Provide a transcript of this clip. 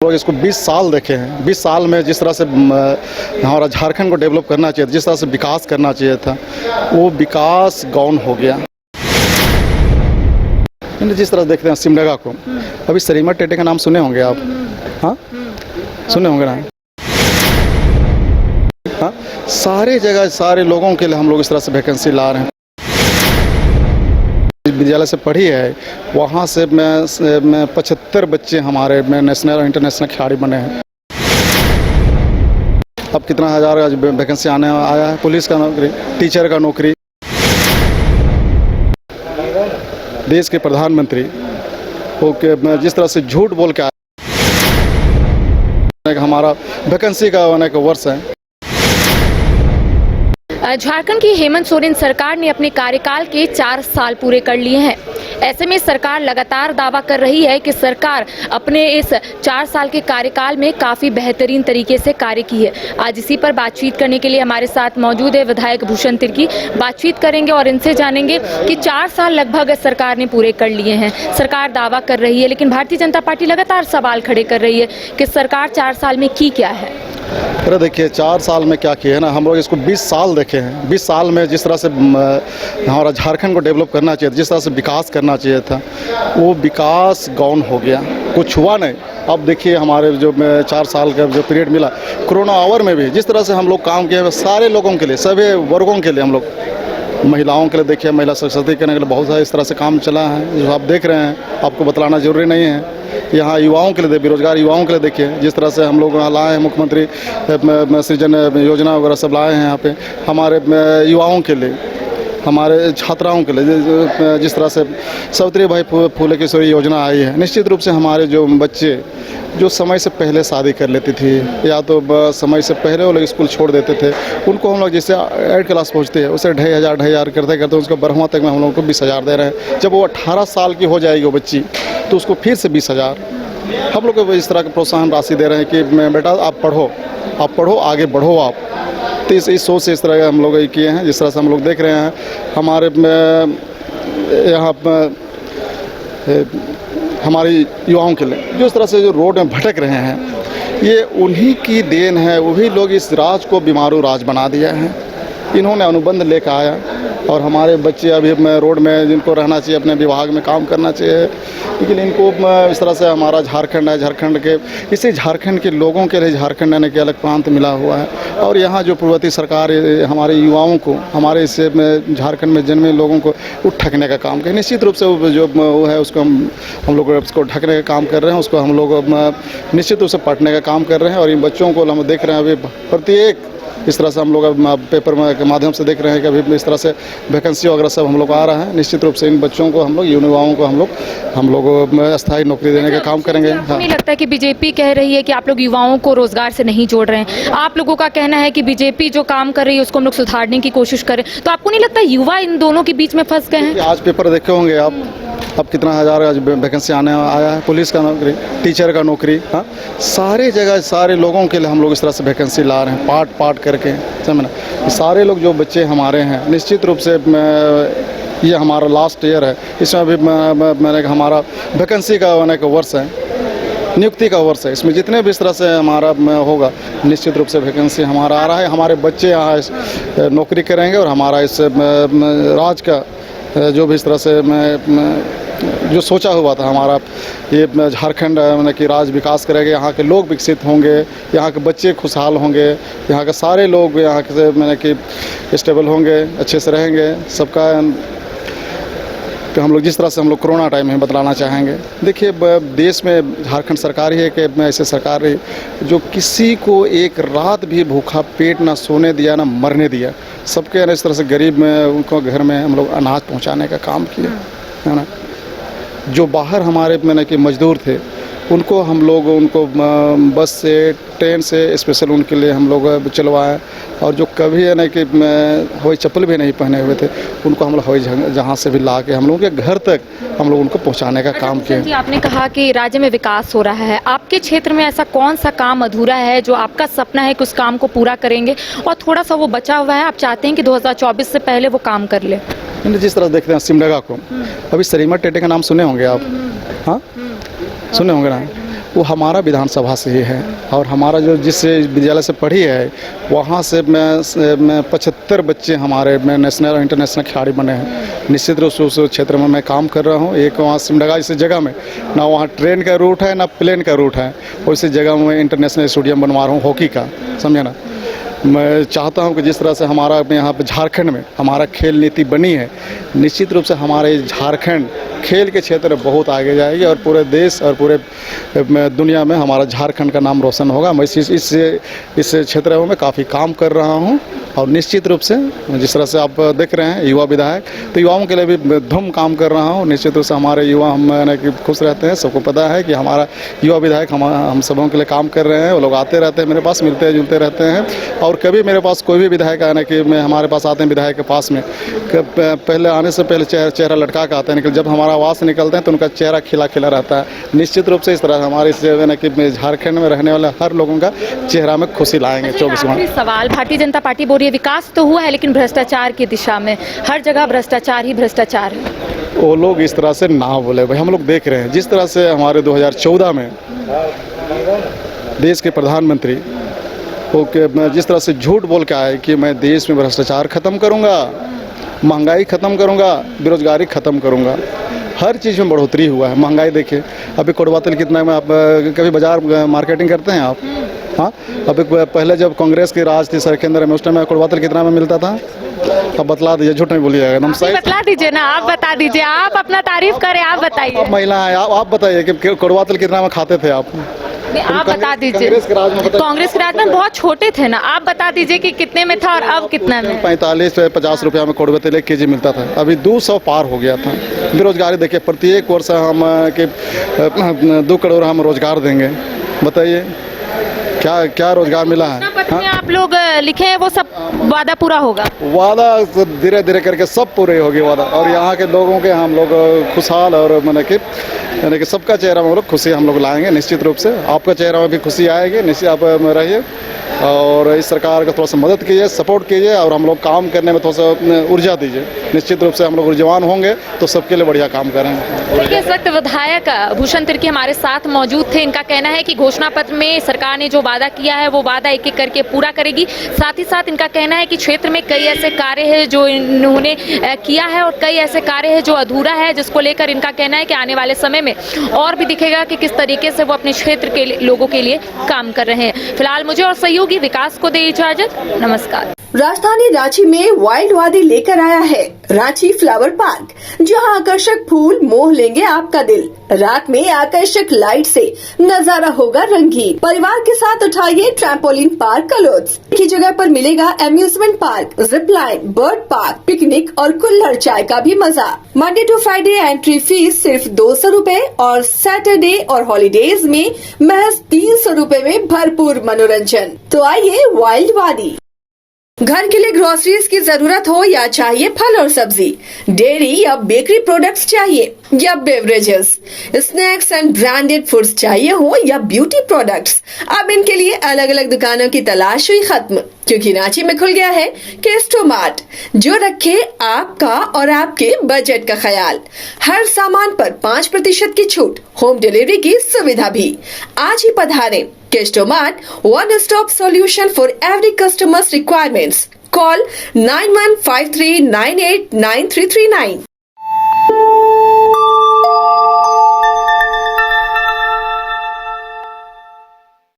लोग इसको 20 साल देखे हैं। 20 साल में जिस तरह से हमारा झारखंड को डेवलप करना चाहिए, जिस तरह से विकास करना चाहिए था, वो विकास गौण हो गया। जिस तरह देखते हैं सिमडेगा को, अभी सरीमा टेटे का नाम सुने होंगे आप? हाँ, सुने होंगे ना? हाँ, सारे जगह सारे लोगों के लिए हम लोग इस तरह से वैकेंसी ला रहे हैं। विद्यालय से पढ़ी है, वहाँ से मैं 75 बच्चे हमारे में नेशनल और इंटरनेशनल खिलाड़ी बने हैं। अब कितना हज़ार आज वैकेंसी आने आया है। पुलिस का नौकरी, टीचर का नौकरी, देश के प्रधानमंत्री वो जिस तरह से झूठ बोल के आया, हमारा वैकेंसी का होने का वर्ष है। झारखंड की हेमंत सोरेन सरकार ने अपने कार्यकाल के 4 साल पूरे कर लिए हैं। ऐसे में सरकार लगातार दावा कर रही है कि सरकार अपने इस 4 साल के कार्यकाल में काफ़ी बेहतरीन तरीके से कार्य की है। आज इसी पर बातचीत करने के लिए हमारे साथ मौजूद है विधायक भूषण तिर्की। बातचीत करेंगे और इनसे जानेंगे कि 4 साल लगभग सरकार ने पूरे कर लिए हैं। सरकार दावा कर रही है, लेकिन भारतीय जनता पार्टी लगातार सवाल खड़े कर रही है कि सरकार 4 साल में की क्या है। अरे देखिए, 4 साल में क्या किया है ना, हम लोग इसको 20 साल देखे हैं। 20 साल में जिस तरह से हमारा झारखंड को डेवलप करना चाहिए, जिस तरह से विकास करना चाहिए था, वो विकास गौण हो गया, कुछ हुआ नहीं। अब देखिए हमारे जो 4 साल का जो पीरियड मिला, कोरोना आवर में भी जिस तरह से हम लोग काम किए हैं, सारे लोगों के लिए, सभी वर्गों के लिए, हम लोग महिलाओं के लिए देखिए, महिला सशक्तिकरण के लिए बहुत सारा इस तरह से काम चला है, जो आप देख रहे हैं। आपको बतलाना जरूरी नहीं है। यहाँ युवाओं के लिए, बेरोजगार युवाओं के लिए देखिए, जिस तरह से हम लोग यहाँ लाए हैं, मुख्यमंत्री सृजन योजना वगैरह सब लाए हैं यहाँ पे हमारे युवाओं के लिए, हमारे छात्राओं के लिए। जिस तरह से सावित्रीबाई फुले किशोरी योजना आई है, निश्चित रूप से हमारे जो बच्चे जो समय से पहले शादी कर लेती थी, या तो समय से पहले वो लोग स्कूल छोड़ देते थे, उनको हम लोग जैसे 8 क्लास पहुँचते हैं, उसे 2,500 करते करते उसको 12वां तक में हम लोग को 20,000 दे रहे हैं। जब वो 18 साल की हो जाएगी वो बच्ची, तो उसको फिर से 20,000 हम लोग को इस तरह का प्रोत्साहन राशि दे रहे हैं कि बेटा आप पढ़ो, आगे बढ़ो आप। तो इस सोच से इस तरह हम लोग किए हैं। जिस तरह से हम लोग देख रहे हैं हमारे यहाँ हमारे युवाओं के लिए, जो इस तरह से जो रोड में भटक रहे हैं, ये उन्हीं की देन है। वही लोग इस राज को बीमारू राज बना दिया है। इन्होंने अनुबंध लेकर आया, और हमारे बच्चे अभी रोड में जिनको रहना चाहिए, अपने विभाग में काम करना चाहिए, लेकिन इनको इस तरह से हमारा झारखंड है, झारखंड के इसी झारखंड के लोगों के लिए झारखंड यानी कि अलग प्रांत मिला हुआ है। और यहाँ जो पूर्ववर्ती सरकार हमारे युवाओं को, हमारे इस झारखंड में जन्मे लोगों को ठगने का काम करे। निश्चित रूप से जो वो है उसको हम लोग उसको ढकने का काम कर रहे हैं, उसको हम लोग निश्चित रूप से पढ़ने का काम कर रहे हैं। और इन बच्चों को हम देख रहे हैं अभी प्रत्येक इस तरह से हम लोग पेपर के माध्यम से देख रहे हैं कि अभी इस तरह से वैकेंसी वगैरह सब हम लोग आ रहा है। निश्चित रूप से इन बच्चों को हम लोग, युवाओं को हम लोग अस्थायी नौकरी देने का काम करेंगे। आपको नहीं लगता है कि बीजेपी कह रही है कि आप लोग युवाओं को रोजगार से नहीं जोड़ रहे हैं? आप लोगों का कहना है कि बीजेपी जो काम कर रही है उसको हम लोग सुधारने की कोशिश करें, तो आपको नहीं लगता युवा इन दोनों के बीच में फंस गए हैं? आज पेपर देखे होंगे आप, अब कितना हज़ार आज वैकेंसी आने आया है। पुलिस का नौकरी, टीचर का नौकरी, हाँ, सारे जगह सारे लोगों के लिए हम लोग इस तरह से वैकेंसी ला रहे हैं, पार्ट करके, समझना। सारे लोग जो बच्चे हमारे हैं, निश्चित रूप से ये हमारा लास्ट ईयर है, इसमें अभी मैंने हमारा वैकेंसी का होने का वर्ष है, नियुक्ति का वर्ष है। इसमें जितने भी इस तरह से हमारा होगा, निश्चित रूप से वैकेंसी हमारा आ रहा है। हमारे बच्चे यहाँ नौकरी करेंगे, और हमारा इस राज का जो भी इस तरह से जो सोचा हुआ था, हमारा ये झारखंड मैंने कि राज विकास करेगा, यहाँ के लोग विकसित होंगे, यहाँ के बच्चे खुशहाल होंगे, यहाँ के सारे लोग यहाँ के मैंने कि स्टेबल होंगे, अच्छे से रहेंगे। सबका हम लोग जिस तरह से हम लोग कोरोना टाइम में बतलाना चाहेंगे, देखिए देश में झारखंड सरकार ही है कि ऐसे सरकार रही जो किसी को एक रात भी भूखा पेट ना सोने दिया, ना मरने दिया। सबके इस तरह से गरीब में उनको घर में हम लोग अनाज पहुंचाने का काम किया, है ना। जो बाहर हमारे मैंने कि मजदूर थे, उनको हम लोग बस से, ट्रेन से स्पेशल उनके लिए हम लोग चलवाएं। और जो कभी है ना कि हवाई चप्पल भी नहीं पहने हुए थे, उनको हम लोग हवाई जहाज़ से भी ला के हम लोगों के घर तक हम लोग उनको पहुंचाने का काम किया। जी, आपने कहा कि राज्य में विकास हो रहा है, आपके क्षेत्र में ऐसा कौन सा काम अधूरा है जो आपका सपना है कि उस काम को पूरा करेंगे, और थोड़ा सा वो बचा हुआ है, आप चाहते हैं कि 2024 से पहले वो काम कर ले? जिस तरह देखते हैं सिमडेगा को, अभी सरीमा टेटे का नाम सुने होंगे आप? हाँ, सुने होंगे ना? वो हमारा विधानसभा से ही है। और हमारा जो जिस विद्यालय से पढ़ी है वहाँ से मैं 75 बच्चे हमारे में नेशनल और इंटरनेशनल खिलाड़ी बने हैं। निश्चित रूप से उस क्षेत्र में मैं काम कर रहा हूँ। एक वहाँ सिमडगा इस जगह में ना वहाँ ट्रेन का रूट है ना प्लेन का रूट है, उसी जगह में इंटरनेशनल स्टेडियम बनवा रहा हूँ हॉकी का, समझे ना। मैं चाहता हूं कि जिस तरह से हमारा यहाँ पे झारखंड में हमारा खेल नीति बनी है, निश्चित रूप से हमारे झारखंड खेल के क्षेत्र में बहुत आगे जाएगी और पूरे देश और पूरे दुनिया में हमारा झारखंड का नाम रोशन होगा। मैं इस क्षेत्र में मैं काफ़ी काम कर रहा हूं और निश्चित रूप से जिस तरह से आप देख रहे हैं युवा विधायक, तो युवाओं के लिए भी धूम काम कर रहा हूं। निश्चित रूप से हमारे युवा हम खुश रहते हैं। सबको पता है कि हमारा युवा विधायक हम सबों के लिए काम कर रहे हैं। वो लोग आते रहते हैं मेरे पास, मिलते जुलते रहते हैं। और कभी मेरे पास कोई भी विधायक आने कि मैं हमारे पास आते हैं विधायक के पास में, पहले आने से पहले चेहरा लटका के आते हैं, लेकिन जब हमारा आवाज़ से निकलते हैं तो उनका चेहरा खिला खिला रहता है। निश्चित रूप से इस तरह हमारे कि झारखंड में रहने वाले हर लोगों का चेहरा में खुशी लाएंगे। 24 घंटे सवाल, भारतीय जनता पार्टी बोल रही है विकास तो हुआ है लेकिन भ्रष्टाचार की दिशा में हर जगह भ्रष्टाचार ही भ्रष्टाचार है। वो लोग इस तरह से ना बोले भाई, हम लोग देख रहे हैं जिस तरह से हमारे 2014 में देश के प्रधानमंत्री वो जिस तरह से झूठ बोल के आए कि मैं देश में भ्रष्टाचार ख़त्म करूंगा, महंगाई ख़त्म करूंगा, बेरोजगारी ख़त्म करूंगा, हर चीज़ में बढ़ोतरी हुआ है। महंगाई देखिए, अभी कड़वा तेल कितना में, आप कभी बाजार मार्केटिंग करते हैं आप? हाँ, अभी पहले जब कांग्रेस की राज थी सर के अंदर में, उस टाइम कड़वा तेल कितना में मिलता था? अब बतला दीजिए, झूठ नहीं बोलिएगा एकदम सही। बतला दीजिए ना, आप बता दीजिए, आप अपना तारीफ करें, आप बताइए। आप महिला हैं, आप बताइए कि कड़वा तेल कितना में खाते थे आप? आप बता दीजिए। कांग्रेस के राज में बहुत छोटे थे ना, आप बता दीजिए कि कितने में था और अब कितना में? 45 से 50 रुपया में कड़वा तेल 1 केजी मिलता था, अभी 200 पार हो गया था। बेरोजगारी देखिए, प्रत्येक वर्ष हम 2 करोड़ हम रोजगार देंगे। बताइए क्या क्या रोजगार मिला है? हाँ? आप लोग लिखे हैं वो सब वादा पूरा होगा? वादा धीरे धीरे करके सब पूरे होगी वादा। और यहाँ के लोगों के हम लोग खुशहाल और यानी कि सबका चेहरा में हम लोग खुशी हम लोग लाएंगे। निश्चित रूप से आपका चेहरा में भी खुशी आएगी। निश्चित आप रहिए और इस सरकार को थोड़ा सा मदद कीजिए, सपोर्ट कीजिए और हम लोग काम करने में थोड़ा सा ऊर्जा दीजिए। निश्चित रूप से हम लोग ऊर्जावान होंगे तो सबके लिए बढ़िया काम करेंगे। देखिए, इस वक्त विधायक भूषण तिर्की हमारे साथ मौजूद थे। इनका कहना है कि घोषणा पत्र में सरकार ने जो वादा किया है वो वादा एक एक करके पूरा करेगी। साथ ही साथ इनका कहना है कि क्षेत्र में कई ऐसे कार्य है जो इन्होंने किया है और कई ऐसे कार्य है जो अधूरा है, जिसको लेकर इनका कहना है कि आने वाले समय में और भी दिखेगा कि किस तरीके से वो अपने क्षेत्र के लोगों के लिए काम कर रहे हैं। फिलहाल मुझे और सहयोगी विकास को दे इजाजत। नमस्कार। राजधानी रांची में वाइल्ड वादी लेकर आया है रांची फ्लावर पार्क, जहां आकर्षक फूल मोह लेंगे आपका दिल। रात में आकर्षक लाइट से नजारा होगा रंगीन। परिवार के साथ उठाइए ट्रैम्पोलिन पार्क का लुत्फ। की जगह पर मिलेगा amusement park, zip line, bird park, picnic और कुल्हड़ चाय का भी मजा। Monday to Friday entry fee सिर्फ 200 रूपए और सैटरडे और हॉलीडेज में महज 300 रूपए में भरपूर मनोरंजन। तो आइए वाइल्ड वादी। घर के लिए ग्रोसरीज की जरूरत हो या चाहिए फल और सब्जी, डेयरी या बेकरी प्रोडक्ट्स चाहिए या beverages, snacks and branded foods चाहिए हो या ब्यूटी प्रोडक्ट्स, अब इनके लिए अलग अलग दुकानों की तलाश हुई खत्म, क्योंकि रांची में खुल गया है केस्टो मार्ट, जो रखे आपका और आपके बजट का ख्याल। हर सामान पर 5% की छूट, होम डिलीवरी की सुविधा भी। आज ही पधारें Kesto Mart, one stop solution for every customer's requirements. Call 9153989339.